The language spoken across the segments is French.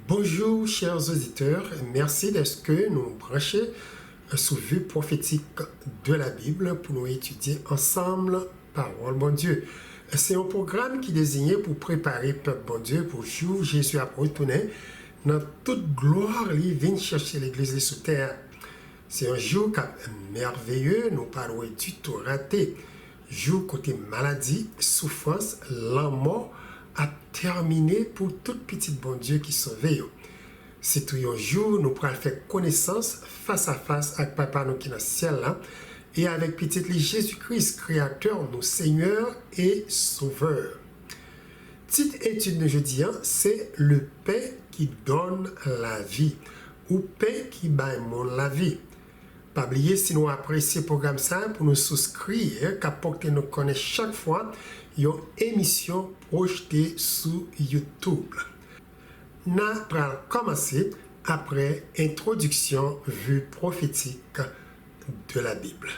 Bonjour chers auditeurs, merci d'être nous brancher sur Vue prophétique de la Bible pour nous étudier ensemble Parole bon Dieu. C'est un programme qui est désigné pour préparer le peuple bon Dieu pour le jour où Jésus a retourné dans toute gloire, il vient chercher l'église sous terre. C'est un jour merveilleux, nous parlons du tout raté. Jour côté maladie, souffrance, la mort a terminé pour toute petite bon Dieu qui sauve. C'est tout un jour, nous pourrons faire connaissance face à face avec Papa nous qui est dans le ciel là, et avec petit Jésus-Christ, Créateur, nos Seigneur et Sauveur. Petite étude de jeudi, c'est le pain qui donne la vie, ou pain qui donne la vie. Pas oublier, si nous apprécions le programme ça, pour nous souscrire, qu'apporter nous connaître chaque fois une émission projetée sur YouTube. Nous allons commencer après introduction vue prophétique de la Bible.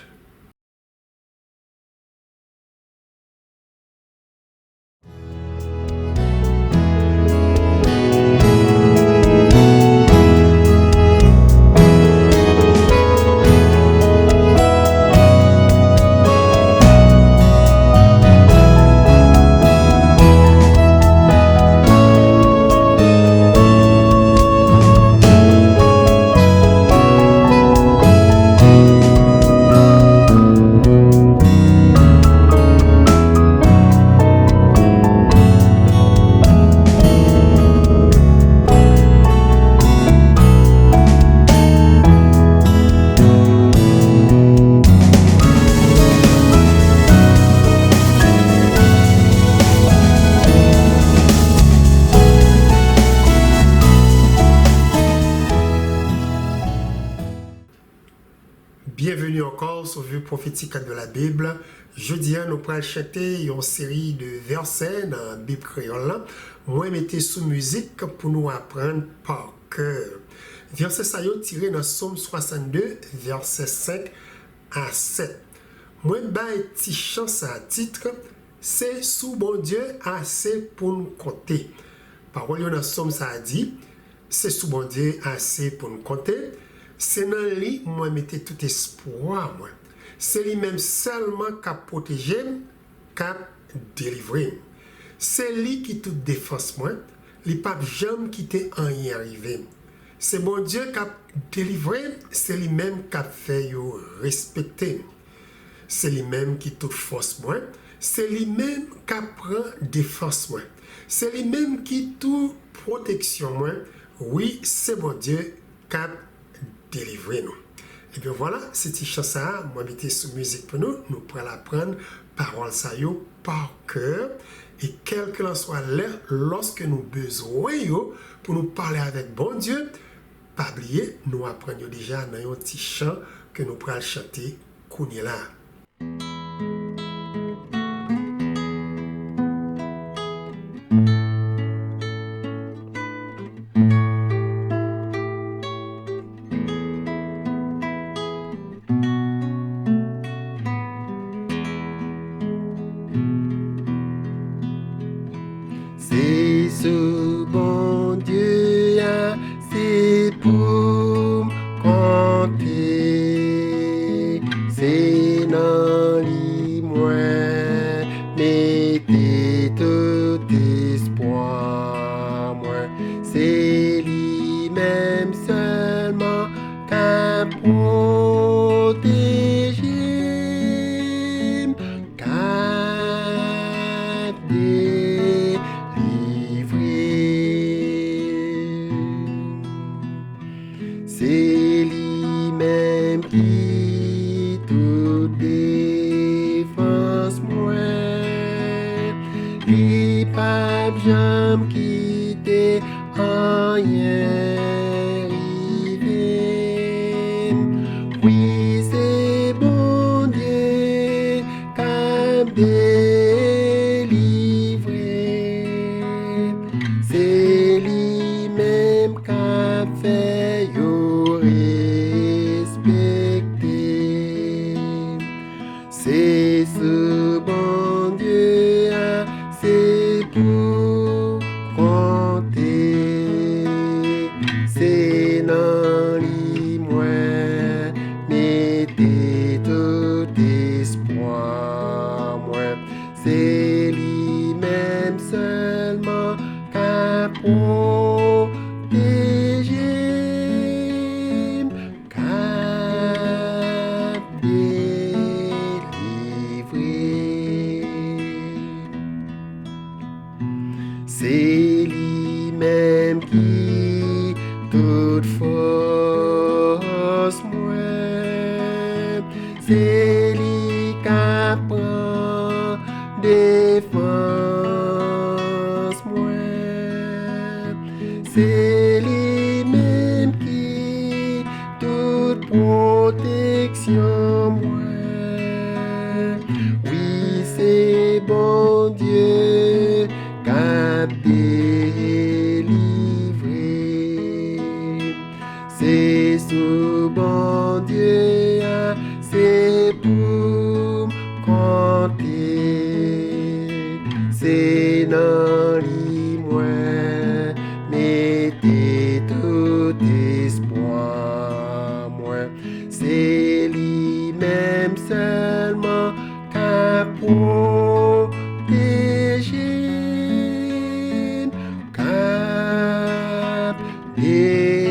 Bienvenue encore sur Vue prophétique de la Bible. Jeudi, nous allons chanter une série de versets dans la Bible créole. Moi, mettez sous musique pour nous apprendre par cœur. Verset ça tiré dans Somme 62, verset 5 à 7. Moi, un petit chant à titre, c'est sous bon Dieu assez pour nous compter. Parole dans Somme ça a dit, c'est sous bon Dieu assez pour nous compter. C'est dans lui, moi, mettez tout espoir, moi. C'est lui-même seulement qui a protégé, qui a délivré. C'est lui qui tout défense, moi. Les papes jamais qui t'est en y arrivé. C'est bon Dieu qui a délivré, c'est lui-même qui a fait yo respecter. C'est lui-même qui tout force, moi. C'est lui-même qui prend défense, moi. C'est lui-même qui tout protection, moi. Oui, c'est bon Dieu qui a délivrer nous. Et bien voilà, cette chanson, moi, mettez sous musique pour nous, nous pourrons apprendre parole ça yo par cœur, et quel que soit l'heure, lorsque nous besoin yo, pour nous parler avec bon Dieu, pas oublier, nous apprenons déjà dans un petit chant que nous pourrons chanter, qu'on est là. C'est ce bon Dieu, c'est pour compter, c'est dans lui moi, mettez tout espoir, moi, c'est lui-même seulement qu'à protéger, qu'à délivrer. C'est lui-même qui tout défense moi. Lui pas jamais quitté rien rivé. Oui, c'est bon Dieu qu'a délivré. C'est lui-même qu'a fait yo respecter. C'est ce bon Dieu, c'est pour compter. cap délivré. C'est lui-même qui toute force moi, c'est lui qui prend défense moi, c'est lui-même qui toute protection moi. Oui, c'est bon Dieu cap délivré. C'est sous bon Dieu, c'est pour compter. C'est dans lui moi, mettez tout espoir moi. C'est lui-même seulement qu'à protéger, qu'à délivrer.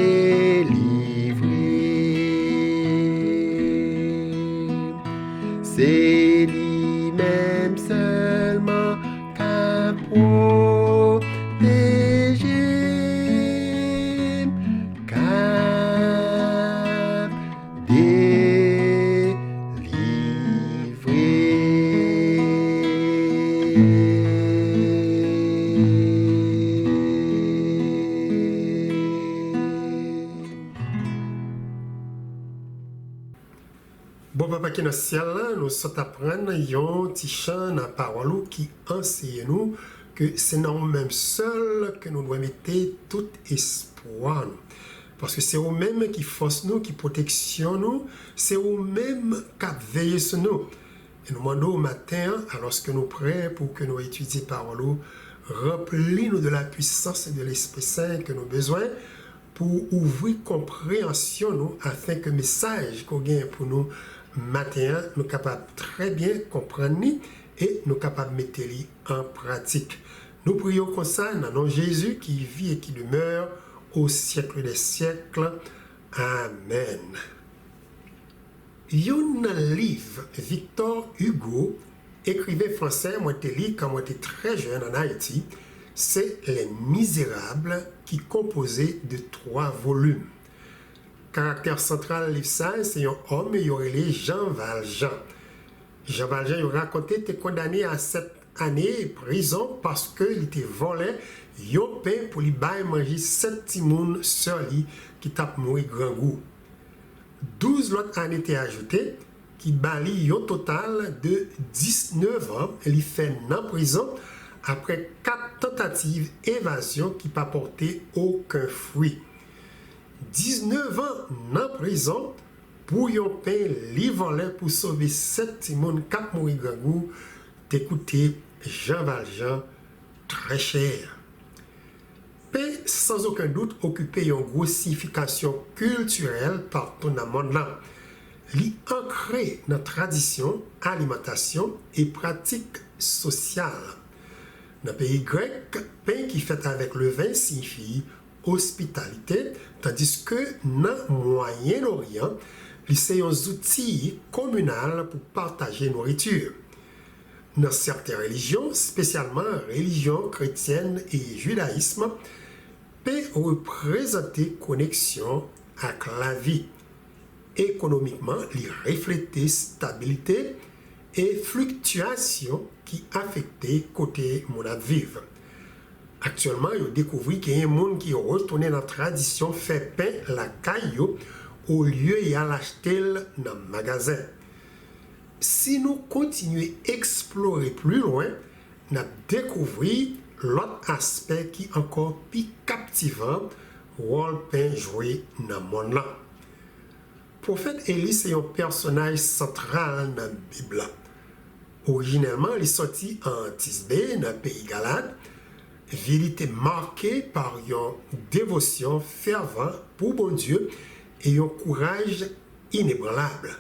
C'est lui-même seulement qu'à protéger, qu'à Bon papa qui est dans le ciel, nous sommes apprendre un petit chant dans la parole qui enseigne nous que c'est dans nous-mêmes seuls que nous devons mettre tout espoir. Parce que c'est eux-mêmes qui forcent nous, qui protectionnent nous, c'est eux-mêmes qui veillent sur nous. Et nous demandons au matin, alors que nous prêts pour que nous étudions la parole, remplis-nous de la puissance et de l'Esprit Saint que nous avons besoin pour ouvrir compréhension nous, afin que le message qu'on gagne pour nous matin, nous sommes capables très bien comprendre et nous sommes capables de mettre en pratique. Nous prions comme ça dans le nom de Jésus qui vit et qui demeure au siècle des siècles. Amen. Un livre, Victor Hugo, écrivain français, moi j'étais lu quand moi j'étais très jeune en Haïti, c'est Les Misérables qui composé de 3 volumes. Caractère central livre ça, c'est un homme, il y aurait les Jean Valjean. Jean Valjean, il racontait, était condamné à 7 années de prison parce qu'il était volé un pain pour lui manger 7 petits mouns sur lui qui tape mourir grand goût. 12 autres années étaient ajoutées qui bali un total de 19 ans. Il fait en prison après 4 tentatives d'évasion qui n'ont porté aucun fruit. 19 ans en prison pour un pain li volé pour sauver 7 petits mouns qui mourir grand goût. T'écoutez Jean Valjean très cher. Paix, sans aucun doute, occupait une grosse signification culturelle partout dans le monde là. Li ancré dans tradition, alimentation et pratiques sociales. Dans le pays grec, pain qui fait avec le vin signifie hospitalité, tandis que dans le Moyen-Orient, c'est un outil communal pour partager nourriture. Dans certaines religions, spécialement religion chrétienne et judaïsme, peut représenter connexion avec la vie. Économiquement, il reflète stabilité et fluctuation qui affectent côté mon vivre. Actuellement, il découvre qu'il y a un monde qui est retourné dans la tradition fait pain la caillou au lieu d'y l'acheter dans le magasin. Si nous continuons à explorer plus loin, nous découvrons l'autre aspect qui est encore plus captivant, rôle pain joué dans le monde là. Le prophète Élie est un personnage central dans la Bible. Originellement, il est sorti en Tisbé, dans le pays Galade. Il était marqué par une dévotion fervente pour bon Dieu et un courage inébranlable.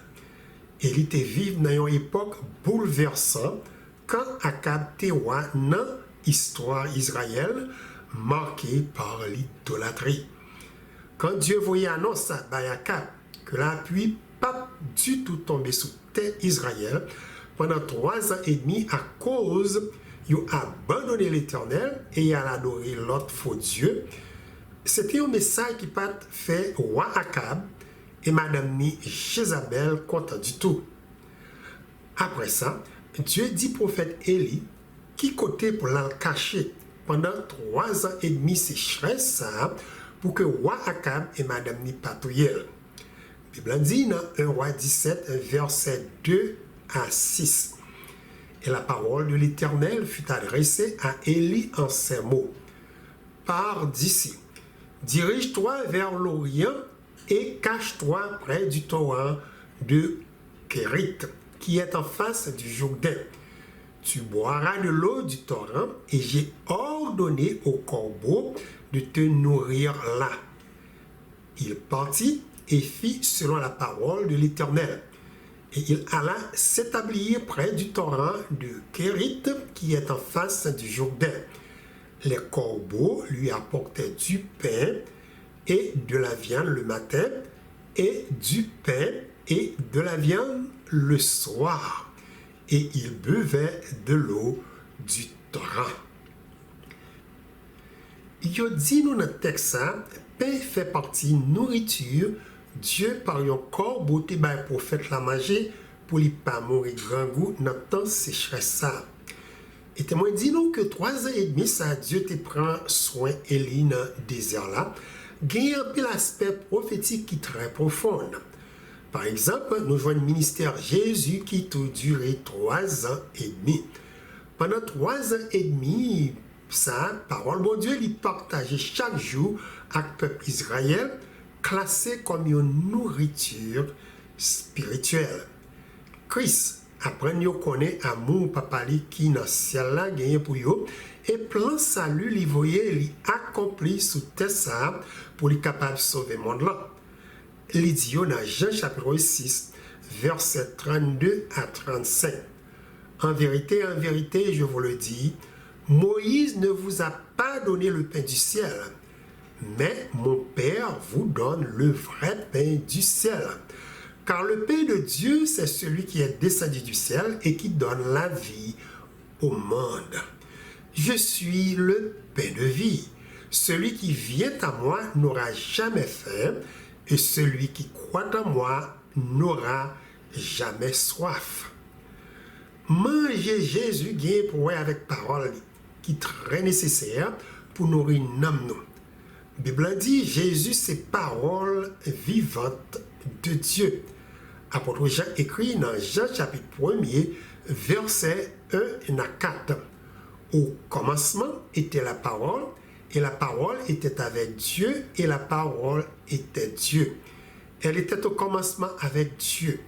Il était vivre dans une époque bouleversante quand Akab était roi dans l'histoire d'Israël marquée par l'idolâtrie. Quand Dieu voyait annonce à Akab que la pluie pas du tout tombée sous terre Israël pendant 3 ans et demi à cause ils ont abandonné l'Éternel et ils ont adoré l'autre faux Dieu, c'était un message qui pas fait roi Akab et madame ni Jézabel content du tout. Après ça, Dieu dit prophète Élie qui côté pour la cacher pendant 3 ans et demi sécheresse ça pour que roi Akab et madame ni patrouillent. La Bible dit dans 1 roi 17 verset 2 à 6. Et la parole de l'Éternel fut adressée à Élie en ces mots. Pars d'ici, dirige-toi vers l'Orient et cache-toi près du torrent de Kérit, qui est en face du Jourdain. Tu boiras de l'eau du torrent et j'ai ordonné aux corbeaux de te nourrir là. Il partit et fit selon la parole de l'Éternel. Et il alla s'établir près du torrent de Kérit qui est en face du Jourdain. Les corbeaux lui apportaient du pain et de la viande le matin et du pain et de la viande le soir. Et il buvait de l'eau du torrent. Il dit nous dans le texte, pain fait partie nourriture. Dieu par un corbeau te bay prophète la manger pour lui pas mourir grand goût dans temps sécheresse ça. Et témoin dit nous que 3 ans et demi ça Dieu te prend soin Élie dans le désert là, gagne un peu l'aspect prophétique qui est très profond. Par exemple, nous voyons le ministère Jésus qui a duré 3 ans et demi. Pendant 3 ans et demi, ça, parole bon Dieu, il partageait chaque jour avec le peuple Israël, classé comme une nourriture spirituelle. Christ, après nous connaît amour papa qui dans le ciel là gagné pour eux et plan salut li voyait li accompli sous terre ça pour les capable de sauver le monde là. Il dit dans Jean chapitre 6 verset 32 à 35. En vérité, je vous le dis, Moïse ne vous a pas donné le pain du ciel, mais mon Père vous donne le vrai pain du ciel. Car le pain de Dieu, c'est celui qui est descendu du ciel et qui donne la vie au monde. Je suis le pain de vie. Celui qui vient à moi n'aura jamais faim, et celui qui croit en moi n'aura jamais soif. Manger Jésus gagne pour avec parole qui est très nécessaire pour nourrir nous. La Bible dit Jésus c'est parole vivante de Dieu. Apôtre Jean écrit dans Jean chapitre 1er verset 1 à 4. Au commencement était la parole et la parole était avec Dieu et la parole était Dieu. Elle était au commencement avec Dieu.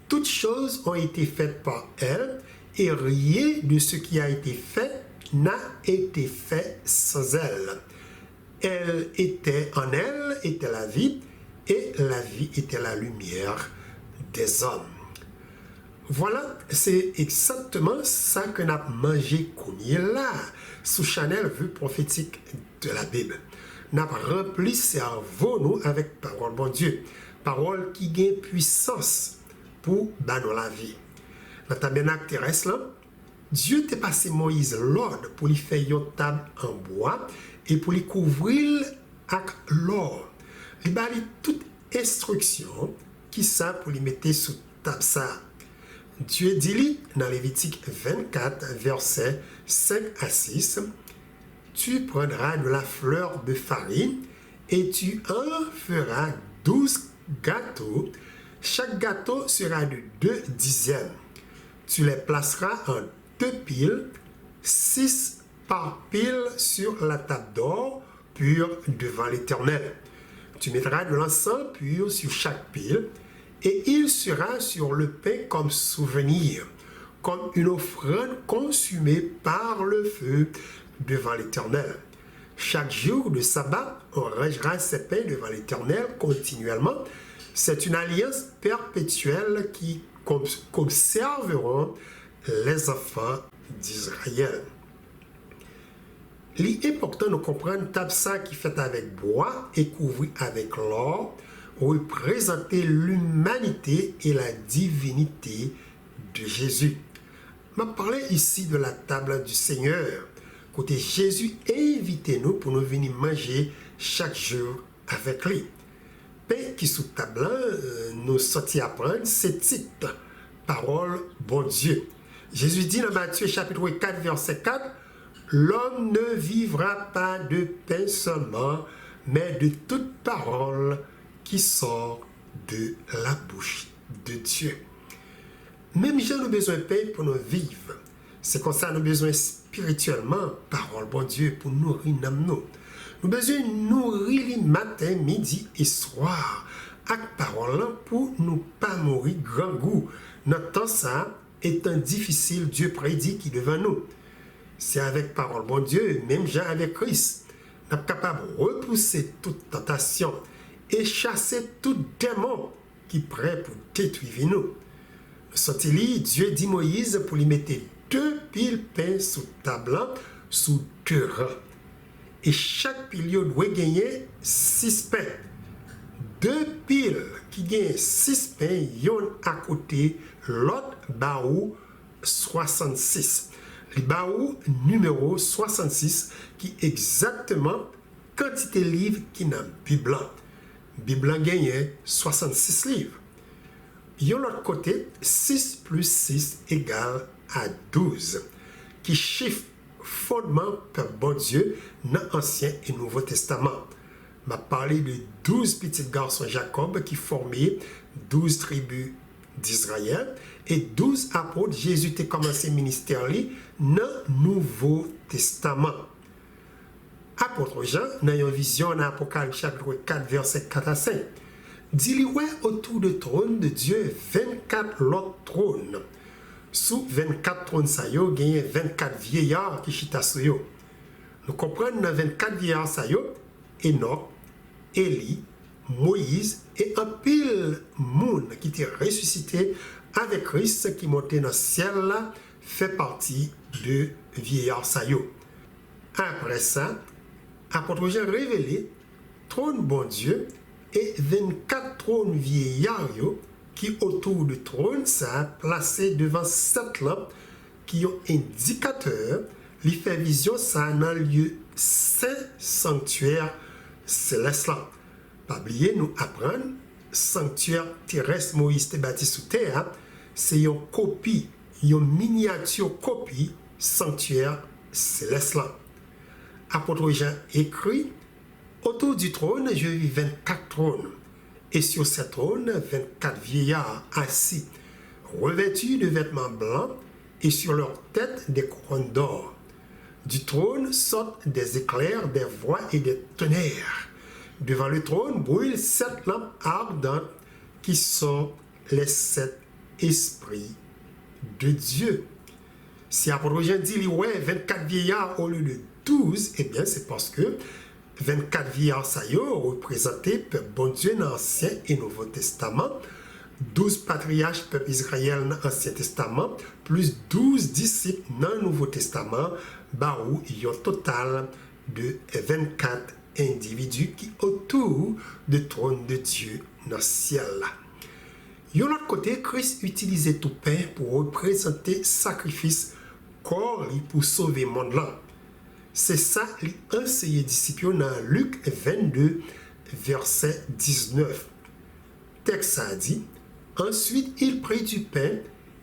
Toutes choses ont été faites par elle et rien de ce qui a été fait n'a été fait sans elle. En elle était la vie et la vie était la lumière des hommes. Voilà, c'est exactement ça que nous avons mangé qu'on y est là, sous Chanel vue prophétique de la Bible. Nous avons rempli le cerveau nous avec parole bon Dieu, parole qui gagne puissance pour dans la vie. Dans le tabernacle terrestre, là, Dieu t'a passé Moïse l'ordre pour lui faire une table en bois et pour lui couvrir avec l'or. Il a toute instruction qui ça pour lui mettre sous table ça. Dieu dit dans Lévitique 24, versets 5 à 6, tu prendras de la fleur de farine et tu en feras 12 gâteaux. Chaque gâteau sera de 2 dixièmes. Tu les placeras en 2 piles, 6 par pile sur la table d'or pure devant l'Éternel. Tu mettras de l'encens pur sur chaque pile et il sera sur le pain comme souvenir, comme une offrande consumée par le feu devant l'Éternel. Chaque jour de sabbat, on rangera ces pains devant l'Éternel continuellement. C'est une alliance perpétuelle qui qu'observeront les enfants d'Israël. Il est important de comprendre table ça qui fait avec bois et couvert avec l'or représenter l'humanité et la divinité de Jésus. Je parle ici de la table du Seigneur. Côté Jésus invite nous pour nous venir manger chaque jour avec lui. Pain qui sous table nous sortit apprendre, c'est titre, parole bon Dieu. Jésus dit dans Matthieu chapitre 4 verset 4, l'homme ne vivra pas de pain seulement, mais de toute parole qui sort de la bouche de Dieu. Même gens nous besoin de pain pour nous vivre. C'est comme ça nous besoin spirituellement, parole bon Dieu, pour nourrir nous. Nous besoin nourrir le matin, midi et soir. Avec parole pour nous pas mourir grand goût. Notre temps ça étant difficile, Dieu prédit qui devant nous. C'est avec parole bon Dieu, même gens avec Christ, nous sommes capables de repousser toute tentation et chasser tout démon qui est prêt pour détruire nous. Sorti Dieu dit Moïse pour lui mettre 2 piles pain sous table, sous 2 rangs. Et chaque pilier doit gagner 6 pains. 2 piles qui gagnent 6 pains, yon à côté, l'autre baou 66. Le baou numéro 66 qui est exactement quantité de livres qui n'a Bible. Bible gagne 66 livres. Yon l'autre côté, 6 plus 6 égale à 12, qui chiffre fondement par bon Dieu dans l'Ancien et Nouveau Testament. M'a parlé de 12 petits garçons Jacob qui formaient 12 tribus d'Israël et 12 apôtres. Jésus a commencé le ministère dans le Nouveau Testament. Apôtre Jean, dans une vision dans Apocalypse chapitre 4, verset 4 à 5, dit ouais autour du trône de Dieu 24 autres trônes. Sous 24 trônes, il y a 24 vieillards qui chita sous eux. Nous comprenons dans 24 vieillards, Enoch, Élie, Moïse et un pile monde qui était ressuscité avec Christ qui montait dans le ciel là, fait partie de vieillards. Après ça, apôtre Jean révélé trône bon Dieu et 24 trônes vieillards qui autour du trône ça placé devant 7 lampes qui ont indicateur li fait vision ça dans le lieu saint sanctuaire céleste là. Pas oublier nous apprendre sanctuaire terrestre Moïse te bâti sous terre, c'est une copie, une miniature copie sanctuaire céleste là. Apôtre Jean écrit autour du trône, je vis 24 trônes. Et sur ces trônes, 24 vieillards assis, revêtus de vêtements blancs, et sur leur tête des couronnes d'or. Du trône sortent des éclairs, des voix et des tonnerres. Devant le trône brûlent 7 lampes ardentes, qui sont les 7 esprits de Dieu. Si apôtre Jean dit, ouais, 24 vieillards au lieu de 12, eh bien c'est parce que 24 vieillards représentés peuple bon Dieu dans l'Ancien et Nouveau Testament, 12 patriarches peuple Israël dans l'Ancien Testament, plus 12 disciples dans le Nouveau Testament, où il y a un total de 24 individus qui autour du trône de Dieu dans le ciel. De l'autre côté, Christ utilisait tout pain pour représenter sacrifice corps pour sauver le monde là. C'est ça l'enseigné disciple dans Luc 22, verset 19. Texte a dit, ensuite il prit du pain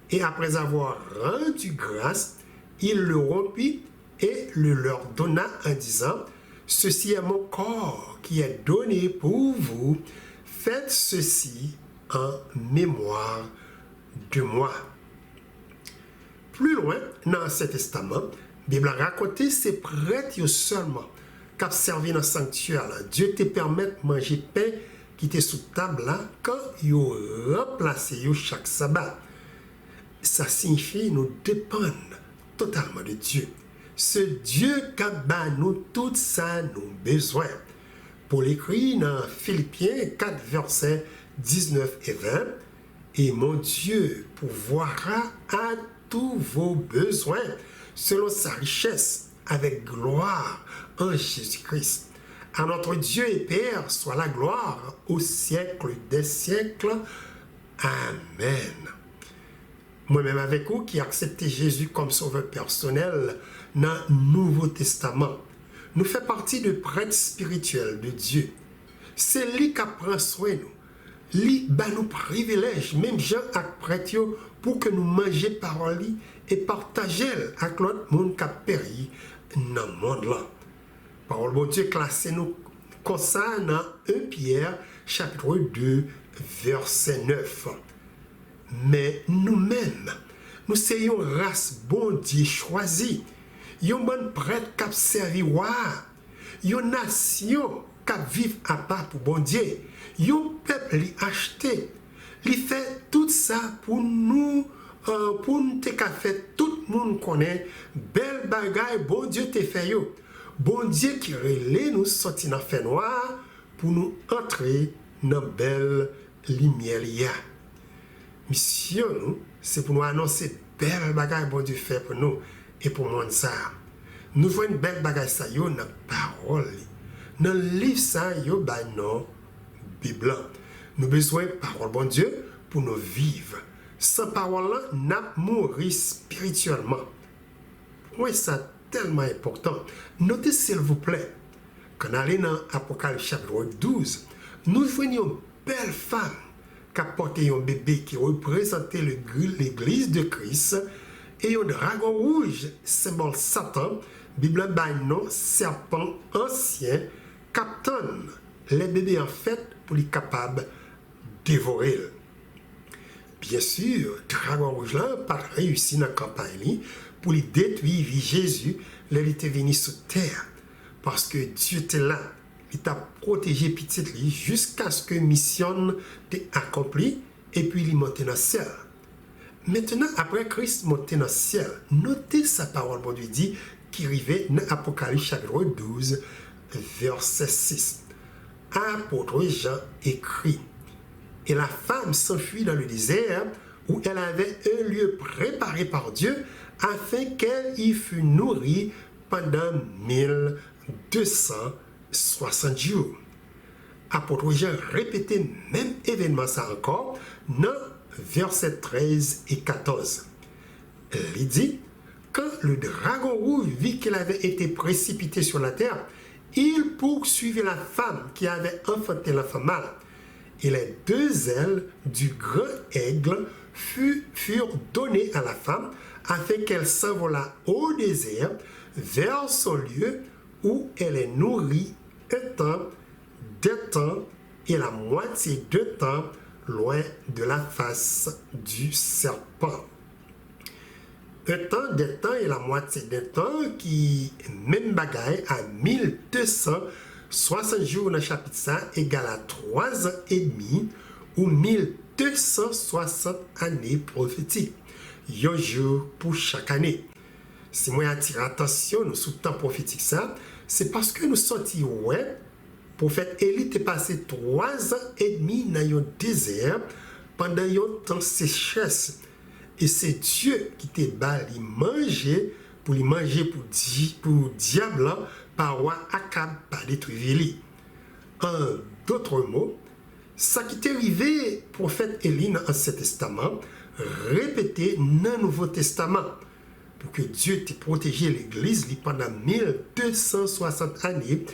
et après avoir rendu grâce, il le rompit et le leur donna en disant, ceci est mon corps qui est donné pour vous, faites ceci en mémoire de moi. Plus loin, dans l'Ancien Testament, la Bible a raconté ces prêtres seulement qui ont servi dans le sanctuaire. Dieu te permet de manger pain qui était sous table là, quand ils ont remplacé chaque sabbat. Ça signifie nous dépendre totalement de Dieu. Ce Dieu qui a nous tout ça nous besoin. Pour l'écrit dans Philippiens 4, versets 19 et 20, et mon Dieu pourvoira à tous vos besoins selon sa richesse avec gloire en Jésus-Christ. À notre Dieu et Père soit la gloire au siècle des siècles. Amen. Moi-même avec vous qui acceptez Jésus comme sauveur personnel dans le Nouveau Testament, nous fait partie de prêtres spirituels de Dieu. C'est lui qui prend soin de nous. Lui nous privilège, même gens avec prêtres, pour que nous mangions parole et partager avec l'autre monde qui a péri dans le monde là. Parole de Dieu classée nous comme ça dans 1 Pierre chapitre 2 verset 9. Mais nous-mêmes, nous sommes une race bon Dieu choisie, une bonne prêtre qui a servi une nation qui vit à part pour bon Dieu, un peuple qui acheté, il fait tout ça pour nous te faire tout le monde connaît belle bagaille bon Dieu te fait yo. Bon Dieu qui relève nous sortir dans le fait noir pour nous entrer dans belle lumière. Mission nous, c'est pour nous annoncer belle bagaille bon Dieu fait pour nous et pour le monde ça. Nous voyons une belle bagaille ça yo dans la parole. Dans le livre ça yo ba non Bible. Nous besoin de parole bon Dieu pour nous vivre. Sans parole là, nous mourir spirituellement. Oui, ça tellement important. Notez s'il vous plaît, quand on est dans Apocalypse chapitre 12, nous voyons une belle femme qui a porté un bébé qui représentait l'église de Christ et un dragon rouge, symbole Satan, Bible by nom serpent ancien, captonne les bébés en fait pour les capables de dévorer. Bien sûr, le dragon rouge n'a pas réussi dans la campagne pour lui détruire Jésus, il était venu sur terre. Parce que Dieu était là, il t'a protégé petit lui jusqu'à ce que la mission t'ait accomplie et puis il monte dans le ciel. Maintenant, après Christ monte dans le ciel, notez sa parole, bon Dieu dit, qui arrivait dans Apocalypse chapitre 12, verset 6. Apôtre Jean écrit. Et la femme s'enfuit dans le désert où elle avait un lieu préparé par Dieu afin qu'elle y fût nourrie pendant 1260 jours. Apôtre Jean répétait le même événement ça encore dans versets 13 et 14. Il dit, quand le dragon rouge vit qu'il avait été précipité sur la terre, il poursuivit la femme qui avait enfanté l'enfant mâle. Et les deux ailes du grand aigle furent données à la femme afin qu'elle s'envolât au désert vers son lieu où elle est nourrie un temps, 2 temps et la moitié de temps loin de la face du serpent. 1 temps, 2 temps et la moitié de temps qui, même bagaille, à 1260 jours dans le chapitre 5 égale à 3 ans et demi ou 1260 années prophétiques. Un jour pour chaque année. Si moi attire attention nous sous temps prophétique ça, c'est parce que nous sortis ouais, prophète Élie est passé 3 ans et demi dans le désert pendant un temps de sécheresse. Et c'est Dieu qui t'a bali manger pour diable par roi Akab par détruire. En d'autres mots, ça qui t'est arrivé prophète Élie dans l'Ancien Testament, répété dans le Nouveau Testament pour que Dieu t'ait protégé l'église pendant 1260 années,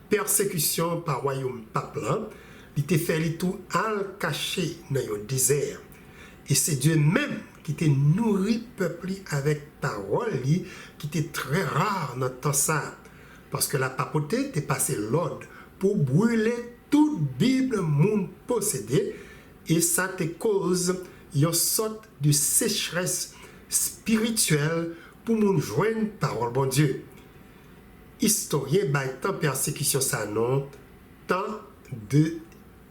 persécution par royaume papal, il t'a fait tout al caché dans le désert. Et c'est Dieu même qui t'a nourri peuple avec parole qui était très rare dans temps ça. Parce que la papauté t'est passé l'ordre pour brûler toute Bible monde possédée et ça te cause une sorte de sécheresse spirituelle pour nous joindre parole bon Dieu. Historien by temps persécution ça non, temps de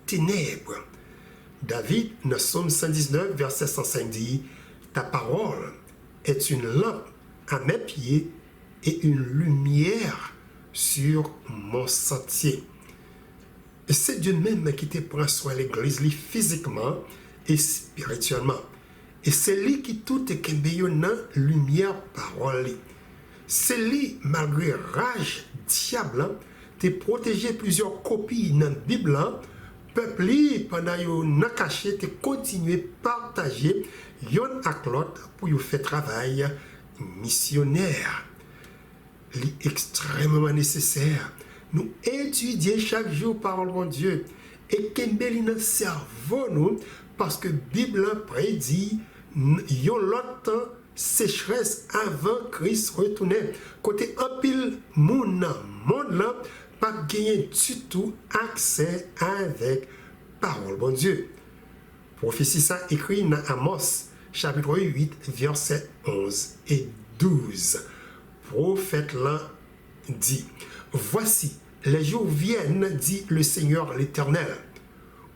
ténèbres. David, dans Psaume 119, verset 105 dit, ta parole est une lampe à mes pieds et une lumière sur mon sentier. Et c'est Dieu même qui te prend soin de l'église physiquement et spirituellement. Et c'est lui qui tout est dans lumière parole. C'est lui, malgré rage diable, te protégé plusieurs copies dans la Bible, peuple li, pendant yo nan caché, te continuer partager yon ak l'autre pour yo faire travail missionnaire. Li extrêmement nécessaire. Nous étudier chaque jour parole de Dieu et kembe li nan cerveau nous parce que Bible prédit yon l'autre sécheresse avant Christ retourner. Côté un pile moun nan monde là pas gagner du tout accès avec parole bon Dieu. Prophétie ça écrit dans Amos chapitre 8 verset 11 et 12. Prophète là dit: voici les jours viennent, dit le Seigneur l'Éternel,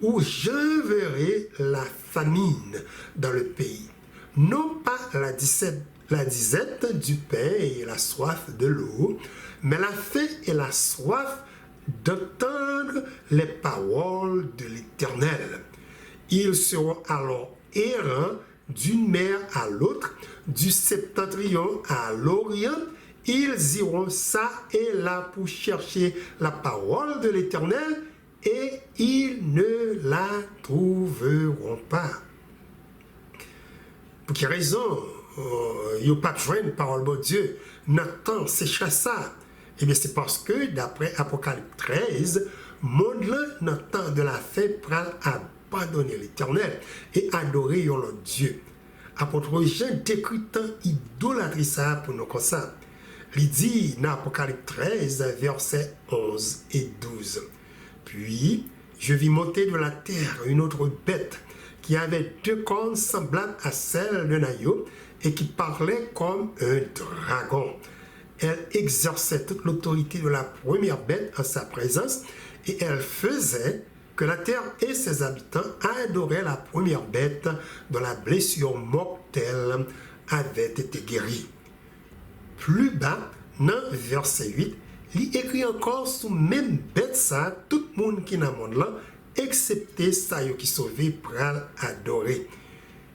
où je verrai la famine dans le pays, non pas la disette du pain et la soif de l'eau, mais la faim et la soif d'entendre les paroles de l'Éternel. Ils seront alors errants d'une mer à l'autre, du septentrion à l'orient. Ils iront ça et là pour chercher la parole de l'Éternel et ils ne la trouveront pas. Pour quelle raison ils n'ont pas besoin de parole de Dieu? Nathan sécheresse ça. Eh bien, c'est parce que, d'après Apocalypse 13, monde là, Nathan de la faim prend abandonner l'Éternel et adorer leur Dieu. Apôtre Jean décrit tant idolâtrie ça pour nous comme ça. Il dit dans Apocalypse 13, versets 11 et 12. Puis, je vis monter de la terre une autre bête qui avait deux cornes semblables à celles d'un agneau et qui parlait comme un dragon. Elle exerçait toute l'autorité de la première bête en sa présence et elle faisait que la terre et ses habitants adoraient la première bête dont la blessure mortelle avait été guérie. Plus bas, dans verset 8, il écrit encore sous même bête ça, tout le monde qui est dans le monde là, excepté ça qui sauvé pral adorer.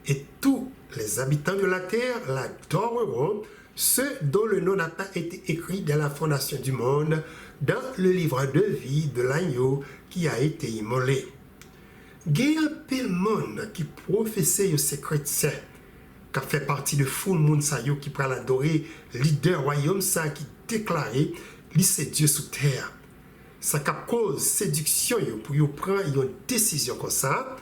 Et tous les habitants de la terre l'adoreront, ceux dont le nom n'a pas été écrit dès la fondation du monde, dans le livre de vie de l'agneau qui a été immolé. Il y a un peu de monde qui professait ces chrétiens, qui fait partie de foule monde qui prend l'adorer leader royaume ça qui déclarait lui c'est Dieu sous terre. Ça cause séduction pour yo prendre une décision comme ça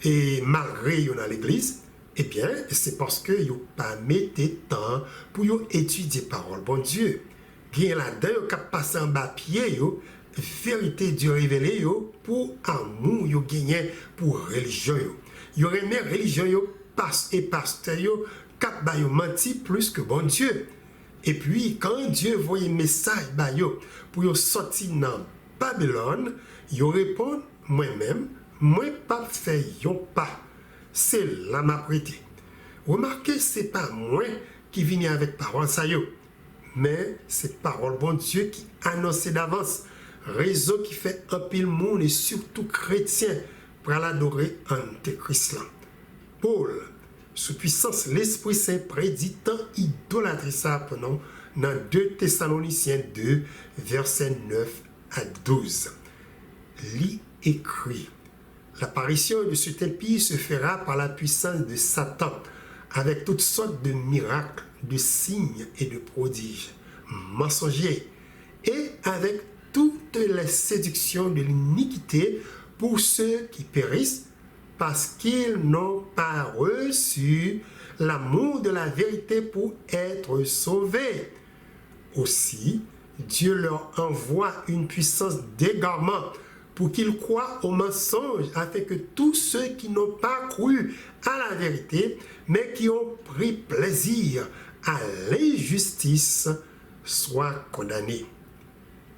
et malgré yo dans l'église, eh bien c'est parce que yo pas metté temps pour yo étudier parole bon Dieu. Bien là-dedans yo cap passer en bas pied yo vérité Dieu révélé yo pour amour yo gagné pour religion yo. Yo remet religion yo et pasteur yo cap ba yo menti plus que bon Dieu. Et puis quand Dieu voyait message ba yo pour yo sortir dans Babylone, yo répond moi-même moi pas fait yon pas. C'est là m'a prêté. Remarquez c'est pas moi qui vient avec parole ça yo, mais c'est parole bon Dieu qui annonce d'avance. Raison qui fait un pile monde et surtout chrétien pour l'adorer Antéchrist là. Paul, sous puissance l'Esprit Saint prédit tant idolâtrie ça pendant dans 2 Thessaloniciens 2, versets 9 à 12. Lit écrit: l'apparition de cet impie se fera par la puissance de Satan, avec toutes sortes de miracles, de signes et de prodiges mensongers, et avec toutes les séductions de l'iniquité pour ceux qui périssent, parce qu'ils n'ont pas reçu l'amour de la vérité pour être sauvés. Aussi, Dieu leur envoie une puissance d'égarement pour qu'ils croient au mensonge, afin que tous ceux qui n'ont pas cru à la vérité, mais qui ont pris plaisir à l'injustice, soient condamnés.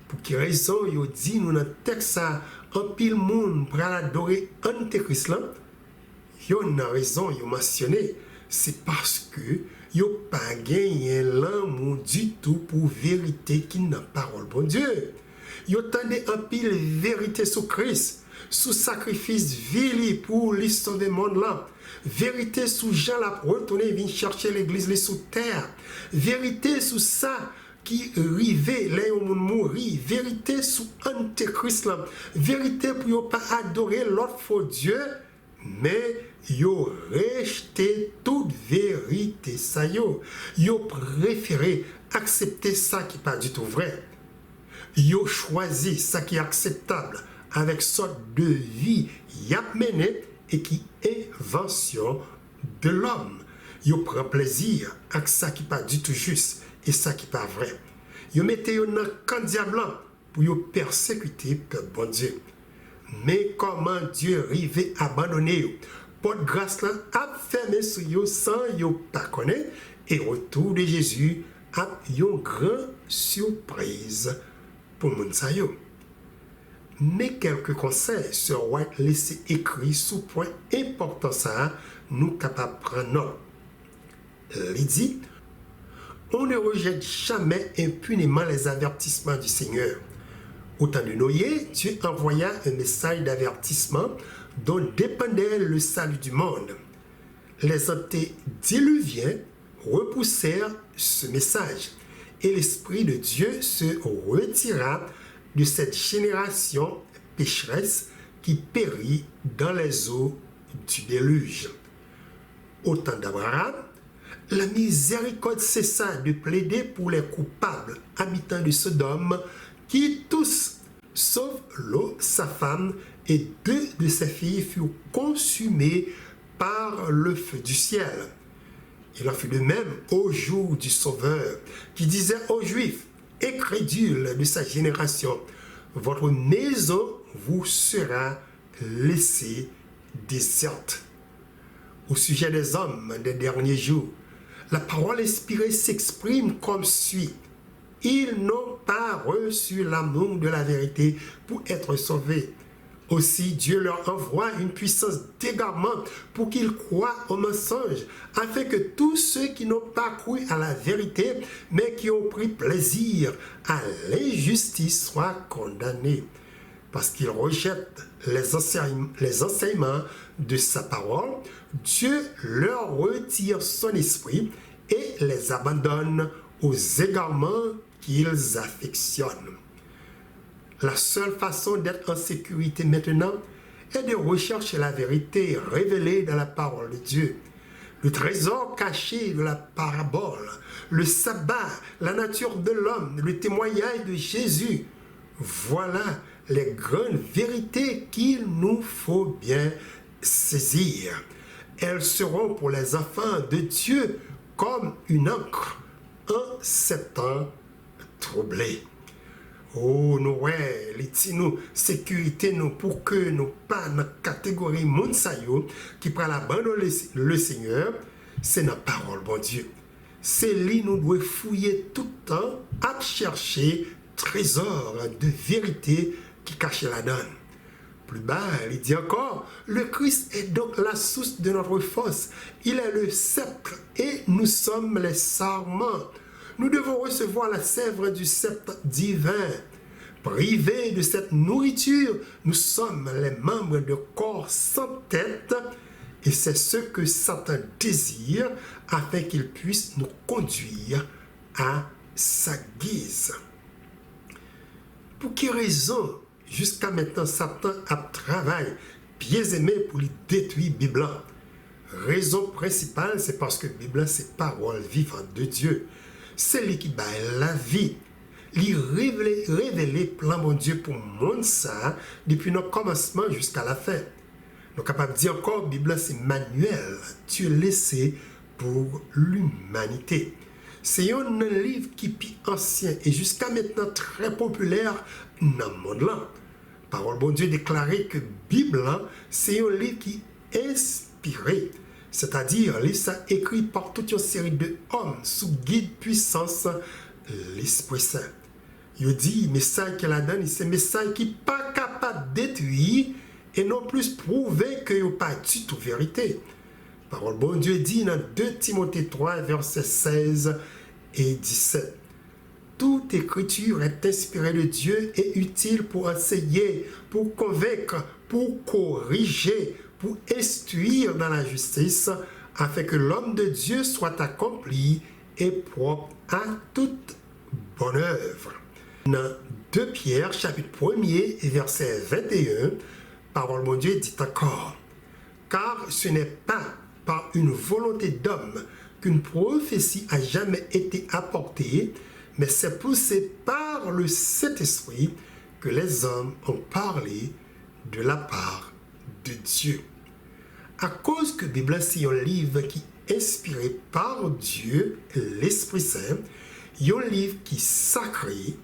Pour quelle raison il dit nous dans le texte ça un pile monde pour adorer Antéchrist là? Il y a une raison il mentionné, c'est parce que il pas gagné l'amour du tout pour vérité qui n'a parole bon Dieu. Il attendait un pile vérité sur Christ, sous sacrifice vili pour lui sauver le monde là. Vérité sous Jean l'a retourné vient chercher l'église sous terre. Vérité sous ça qui rivait les gens mourir. Vérité sous Antéchrist là. Vérité pour ne pas adorer l'autre faux Dieu, mais yo rejeté toute vérité ça yo. Yo préféré accepter ça qui n'est pas du tout vrai. Yo choisi ça qui est acceptable avec sorte de vie y a mené et qui est invention de l'homme. Yo prend plaisir avec ça qui n'est pas du tout juste et ça qui n'est pas vrai. Yo mettez yo dans camp diable pour yo persécuter peuple bon Dieu. Mais comment Dieu arrive à abandonner yo? Porte grâce là a fermé sur yo sans yo pas connaître et retour de Jésus a une grande surprise pour moun sa yo. Mais quelques conseils sur White laissé écrit sous point important ça nous capable prendre note. Il dit on ne rejette jamais impunément les avertissements du Seigneur. Au temps de Noé, Dieu envoya un message d'avertissement dont dépendait le salut du monde. Les antédiluviens repoussèrent ce message et l'Esprit de Dieu se retira de cette génération pécheresse qui périt dans les eaux du déluge. Au temps d'Abraham, la miséricorde cessa de plaider pour les coupables habitants de Sodome qui tous, sauf Lot, sa femme, et 2 de ses filles furent consumés par le feu du ciel. Il en fut de même au jour du Sauveur, qui disait aux Juifs, incrédules de sa génération, votre maison vous sera laissée déserte. Au sujet des hommes des derniers jours, la parole inspirée s'exprime comme suit. Ils n'ont pas reçu l'amour de la vérité pour être sauvés. Aussi, Dieu leur envoie une puissance d'égarement pour qu'ils croient au mensonge, afin que tous ceux qui n'ont pas cru à la vérité, mais qui ont pris plaisir à l'injustice, soient condamnés. Parce qu'ils rejettent les enseignements de sa parole, Dieu leur retire son esprit et les abandonne aux égarements qu'ils affectionnent. La seule façon d'être en sécurité maintenant est de rechercher la vérité révélée dans la parole de Dieu. Le trésor caché de la parabole, le sabbat, la nature de l'homme, le témoignage de Jésus. Voilà les grandes vérités qu'il nous faut bien saisir. Elles seront pour les enfants de Dieu comme une encre en ces temps troublés. Oh, nous, ouais, les nous, sécurité, nous, pour que nous pas dans la catégorie moun sa yo, qui prend abandonner le Seigneur, c'est notre parole, bon Dieu. C'est lui, nous devons fouiller tout le temps, à chercher trésor de vérité qui cache la donne. Plus bas, il dit encore, le Christ est donc la source de notre force. Il est le sceptre et nous sommes les sarments. Nous devons recevoir la sève du sceptre divin. Privés de cette nourriture, nous sommes les membres de corps sans tête et c'est ce que Satan désire afin qu'il puisse nous conduire à sa guise. Pour quelle raison, jusqu'à maintenant, Satan a travaillé pieds et mains pour lui détruire la Bible? Raison principale, c'est parce que la Bible, c'est parole vivante de Dieu. C'est lui qui bat la vie. Il révéler plan bon Dieu pour le monde ça depuis notre commencement jusqu'à la fin. Nous sommes capables de dire encore, la Bible c'est manuel, Dieu laissé pour l'humanité. C'est un livre qui est ancien et jusqu'à maintenant très populaire dans le monde là. Parole bon Dieu déclaré que la Bible c'est un livre qui est inspiré. C'est-à-dire, livre ça écrit par toute une série d'hommes sous guide puissance l'Esprit Saint. Il dit, message qu'elle a donné, c'est un message qui n'est pas capable de détruire et non plus prouver qu'il n'y a pas du tout vérité. Parole bon Dieu dit dans 2 Timothée 3, versets 16 et 17. toute écriture est inspirée de Dieu et utile pour enseigner, pour convaincre, pour corriger, pour instruire dans la justice, afin que l'homme de Dieu soit accompli et propre à toute bonne œuvre. Dans 2 Pierre, chapitre 1er, verset 21, parole de Dieu dit encore, « Car ce n'est pas par une volonté d'homme qu'une prophétie a jamais été apportée, mais c'est poussé par le Saint-Esprit que les hommes ont parlé de la part de Dieu. » À cause que la Bible est un livre qui est inspiré par Dieu, l'Esprit Saint, un livre qui est sacré,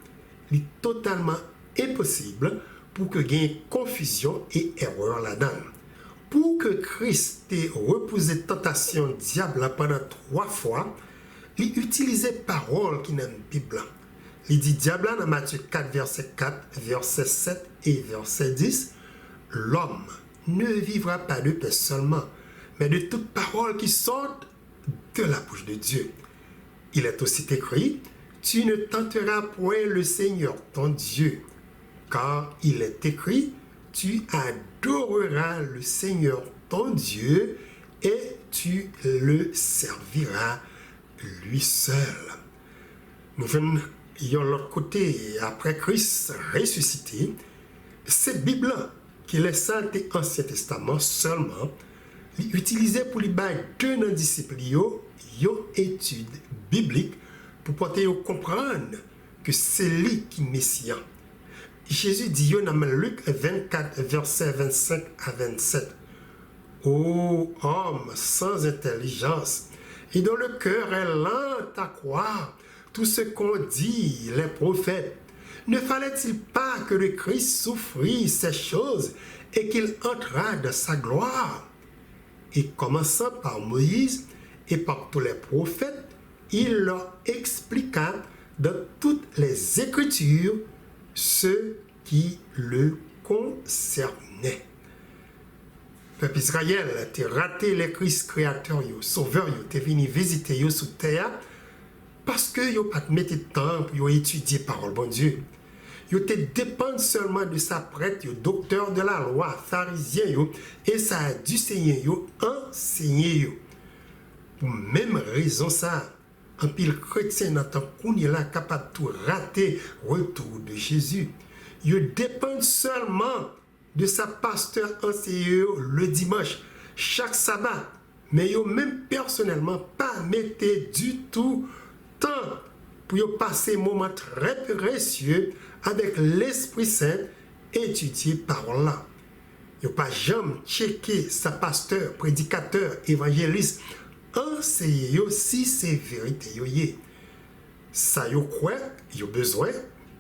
il est totalement impossible pour que il y ait confusion et erreur là-dedans. Pour que Christ ait repoussé tentation diable pendant 3 fois, il utilisait parole qui est dans la Bible. Il dit diable dans Matthieu 4, verset 4, verset 7 et verset 10, l'homme ne vivra pas de paix seulement, mais de toute parole qui sort de la bouche de Dieu. Il est aussi écrit, tu ne tenteras point le Seigneur ton Dieu, car il est écrit, tu adoreras le Seigneur ton Dieu et tu le serviras lui seul. Nous venons de l'autre côté, après Christ ressuscité, cette Bible qui est le Saint et Ancien Testament seulement, l'utilisait pour les deux non disciples, une étude biblique pour porter à comprendre que c'est lui qui est Messie. Jésus dit dans Luc 24, verset 25 à 27, ô homme sans intelligence, et dont le cœur est lent à croire tout ce qu'ont dit les prophètes, ne fallait-il pas que le Christ souffrit ces choses et qu'il entrât dans sa gloire? Et commençant par Moïse et par tous les prophètes, il leur expliqua dans toutes les Écritures ce qui le concernait. Peuple Israël, t'es raté les Christ créateur, sauveur, t'es venu visiter sur terre parce que yo pas mis de temps pour étudier parole bon Dieu. Yo te dépend seulement de sa prêtre, yo docteur de la loi, pharisien yo, et ça a dû Seigneur yo enseigner yo. Pour même raison ça, un pile chrétien dans ton cournier là capable de tout rater retour de Jésus. Yo dépend seulement de sa pasteur enseignant le dimanche, chaque sabbat, mais yo même personnellement pas mettez du tout temps pour passer un moment très précieux avec l'Esprit Saint étudier parole là. Yo pas jamais checker sa pasteur, prédicateur, évangéliste, enseigner yo si c'est vérité yo yé. Ça yo quoi, yo besoin,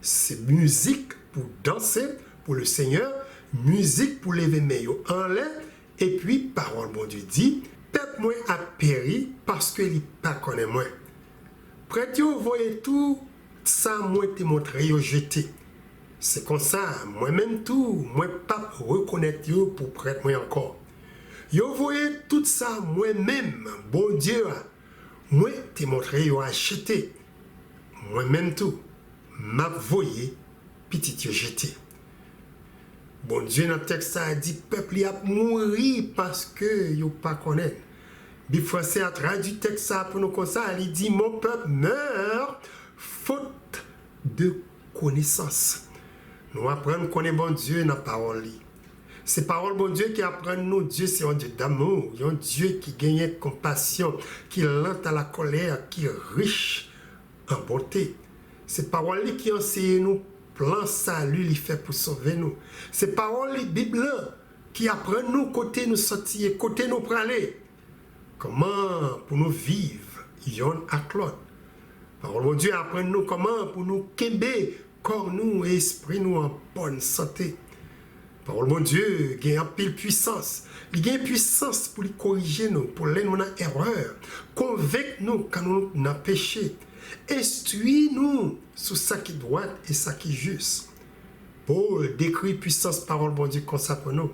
c'est musique pour danser pour le Seigneur, musique pour lever mes yo en l'air, et puis parole bon Dieu dit, peuple moi a péri parce que il pas connaît moi. Prêtre yo voyez tout ça moi te montré yo jeté. C'est comme ça, moi-même tout, moi pas reconnaître yo pour prêtre moi encore. Yo voyez tout ça moi-même, bon Dieu, moi te montré yo acheté. Moi-même tout, m'a voyé petit yo jeté. Bon Dieu dans le texte ça a dit peuple y a mouri parce que yo pas connaît. Bible français a traduit texte ça pour nous comme ça, il dit mon peuple meurt faute de connaissance. Nous apprenons qu'on est bon Dieu dans la parole. C'est parole bon Dieu qui apprend nous. Dieu c'est un Dieu d'amour, un Dieu qui gagne compassion, qui lent à la colère, qui est riche en bonté. C'est parole qui enseigne nous plan salut il fait pour sauver nous. C'est parole la Bible qui apprend nous côté nous sortir, côté nous praler. Comment pour nous vivre yon à l'autre. Parole bon Dieu apprend nous comment pour nous kembe corps nous et esprit nous en bonne santé. Parole mon Dieu, il y a une pile puissance. Il y a une puissance pour corriger nous, pour l'aider nous dans l'erreur. Convaincre nous quand nous avons péché. Instruis nous sur ce qui est droit et ce qui est juste. Paul décrit puissance parole bon Dieu comme ça pour nous.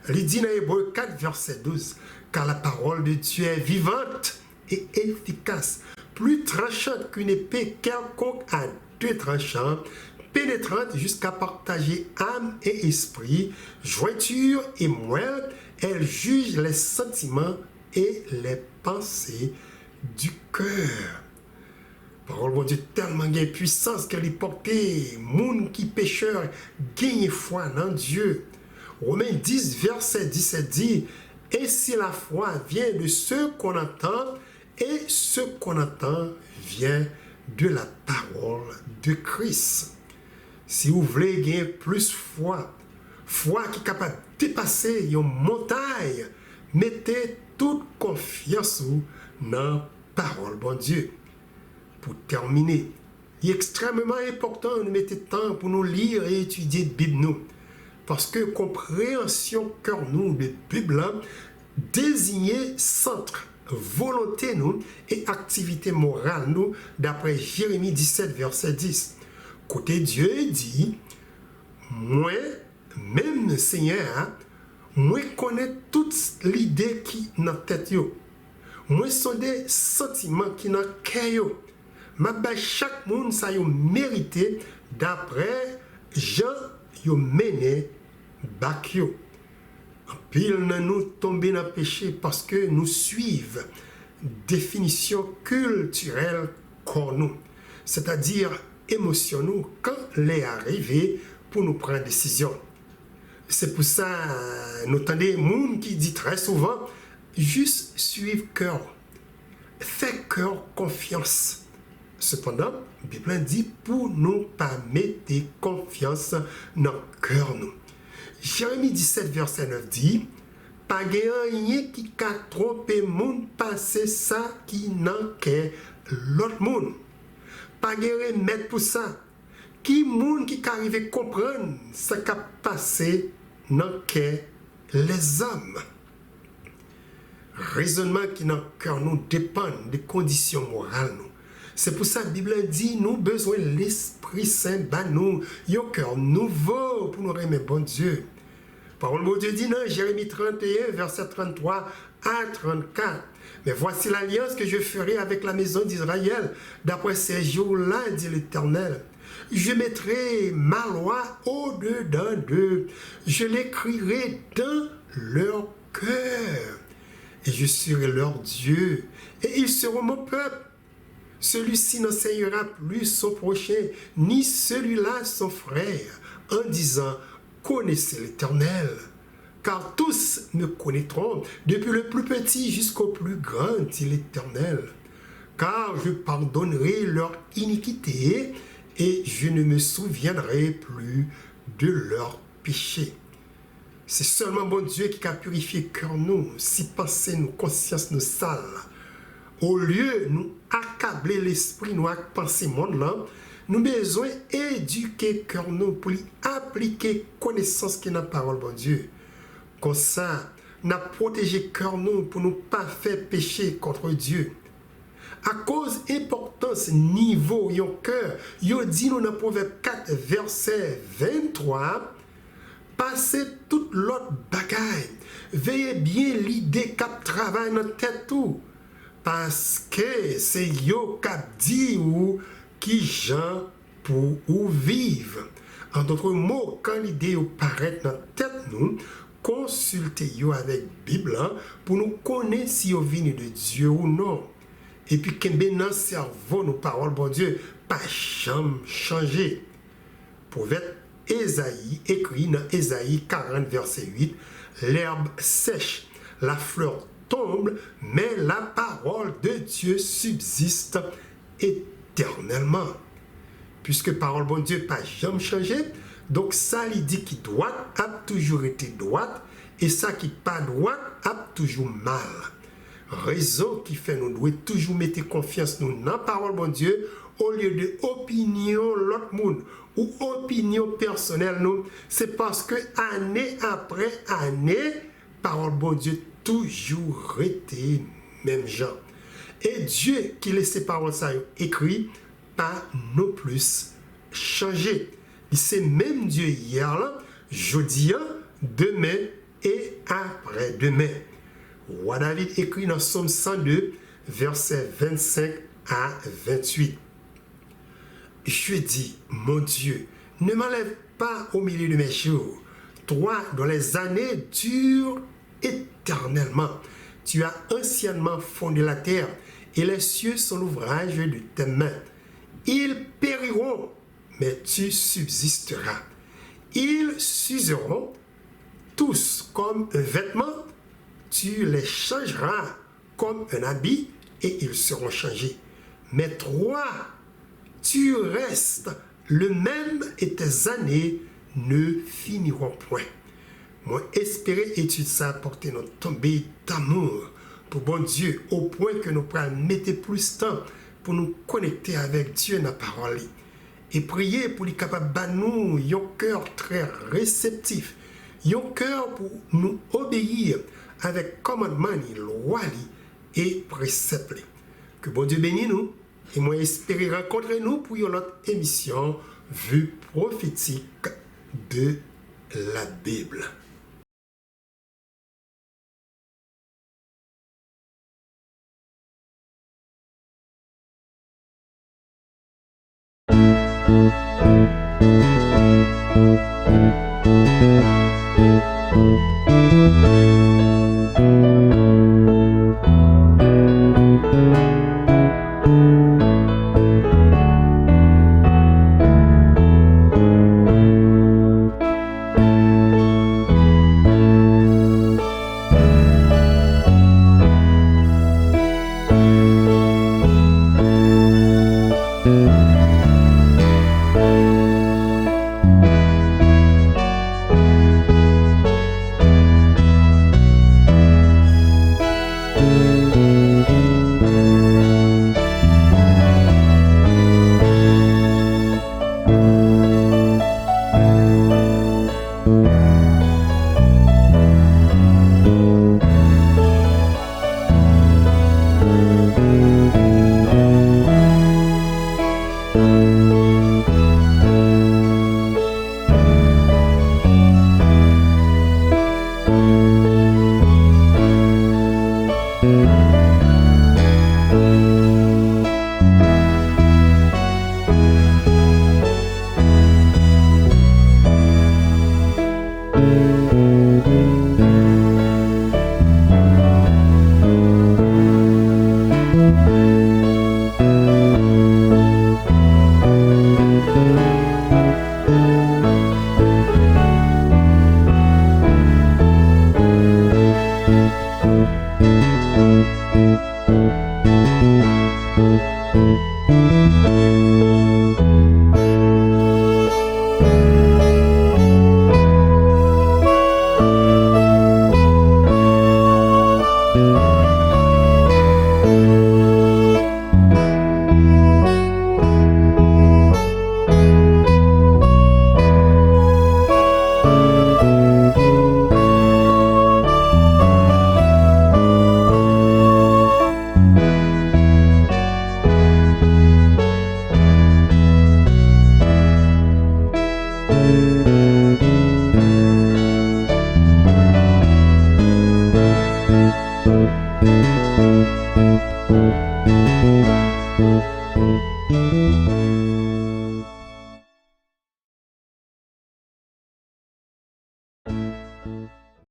Il dit dans Hébreux 4, verset 12, car la parole de Dieu est vivante et efficace, plus tranchante qu'une épée quelconque à deux tranchants, pénétrante jusqu'à partager âme et esprit, jointure et moelle. Elle juge les sentiments et les pensées du cœur. Parole de Dieu tellement gagne puissance qu'elle est portée. Moun qui pécheur gagne foi dans Dieu. Romains 10, verset 17 dit, et si la foi vient de ce qu'on entend, et ce qu'on entend vient de la parole de Christ. Si vous voulez gagner plus foi qui est capable de dépasser une montagne, mettez toute confiance dans la parole de Dieu. Pour terminer, il est extrêmement important de mettre temps pour nous lire et étudier la Bible nous. Parce que compréhension cœur nous de Bible désigner centre volonté nous et activité morale nous d'après Jérémie 17 verset 10. Côté Dieu dit, moi même Seigneur, moi connais toute l'idée qui dans tête yo. Moi sont des sentiments qui dans cœur yo. Ma ba chaque monde ça yo mérité d'après Jean yo mené bak yo. En pile nan nous tomber dans péché parce que nous suivons définition culturelle qu'on nous, c'est-à-dire émotion nous quand les arrivé pour nous prendre décision. C'est pour ça nous entendons monde qui dit très souvent juste suivre cœur. Fais cœur confiance. Cependant, la Bible dit pour nous pas mettre confiance dans cœur nous. Jérémie 17 verset 9 dit, pas rien qui a trompé monde passer ça qui n'en qu'est l'autre monde. Pas rien mettre pour ça. Qui monde qui arrive à comprendre ce qui a passé dans qu'est les hommes. Raisonnement qui dans cœur nous dépend des conditions morales nous. C'est pour ça que la Bible dit nous besoin de l'Esprit Saint bah nous un cœur nouveau pour nous aimer bon Dieu. Parole de Dieu dit dans Jérémie 31 verset 33 à 34. Mais voici l'alliance que je ferai avec la maison d'Israël d'après ces jours-là, dit l'Éternel. Je mettrai ma loi au-dedans d'eux. Je l'écrirai dans leur cœur. Et je serai leur Dieu. Et ils seront mon peuple. Celui-ci n'enseignera plus son prochain, ni celui-là son frère, en disant, connaissez l'Éternel. Car tous me connaîtront, depuis le plus petit jusqu'au plus grand, dit l'Éternel. Car je pardonnerai leur iniquité, et je ne me souviendrai plus de leurs péchés. C'est seulement bon Dieu qui a purifié cœur nous, si pensée nous, conscience nous sale. Au lieu de nous accabler l'esprit, nous penser monde là, nous besoin éduquer cœur nous pour lui appliquer connaissance qui est dans la parole de Dieu. Comme ça, nous protéger cœur nous pour ne pas faire pécher contre Dieu. À cause importance niveau yon cœur, yo dit nous dans Proverbe 4 verset 23, passez toute l'autre bagaille. Veillez bien l'idée cap travaille dans tête tout. Parce que c'est yo cap dit ou qui gens pour ou vivre. En d'autres mots, quand l'idée paraît dans tête nous, consultez yo avec Bible pour nous connaître si yo vient de Dieu ou non. Et puis qu'en dans cerveau nos paroles bon Dieu pas jamais changer. Proverbe Ésaïe écrit dans Ésaïe 40 verset 8, l'herbe sèche, la fleur tombe, mais la parole de Dieu subsiste éternellement. Puisque parole bon Dieu pas jamais changé, donc ça il dit qui droite a toujours été droite et ça qui pas droite a toujours mal. Raison qui fait nous devons toujours mettre confiance nous dans la parole bon Dieu au lieu de opinion l'autre monde ou opinion personnelle nous, c'est parce que année après année parole bon Dieu toujours été même gens. Et Dieu qui laisse ses paroles ça écrit pas non plus changé. C'est même Dieu hier là, jeudi, demain et après-demain. Roi David écrit dans Psaume 102, versets 25 à 28. Je dis, mon Dieu, ne m'enlève pas au milieu de mes jours. Toi, dont les années durent éternellement. Tu as anciennement fondé la terre, et les cieux sont l'ouvrage de tes mains. Ils périront, mais tu subsisteras. Ils s'useront tous comme un vêtement, tu les changeras comme un habit, et ils seront changés. Mais toi, tu restes le même, et tes années ne finiront point. Moi, espérer étude ça apporter notre tombée d'amour pour bon Dieu, au point que nous pourrons mettre plus de temps pour nous connecter avec Dieu dans la parole. Et prier pour être capable de nous un cœur très réceptif, un cœur pour nous obéir avec commandement, loi et préceptes. Que bon Dieu bénisse nous, et moi espérer rencontrer nous pour une autre émission Vue prophétique de la Bible.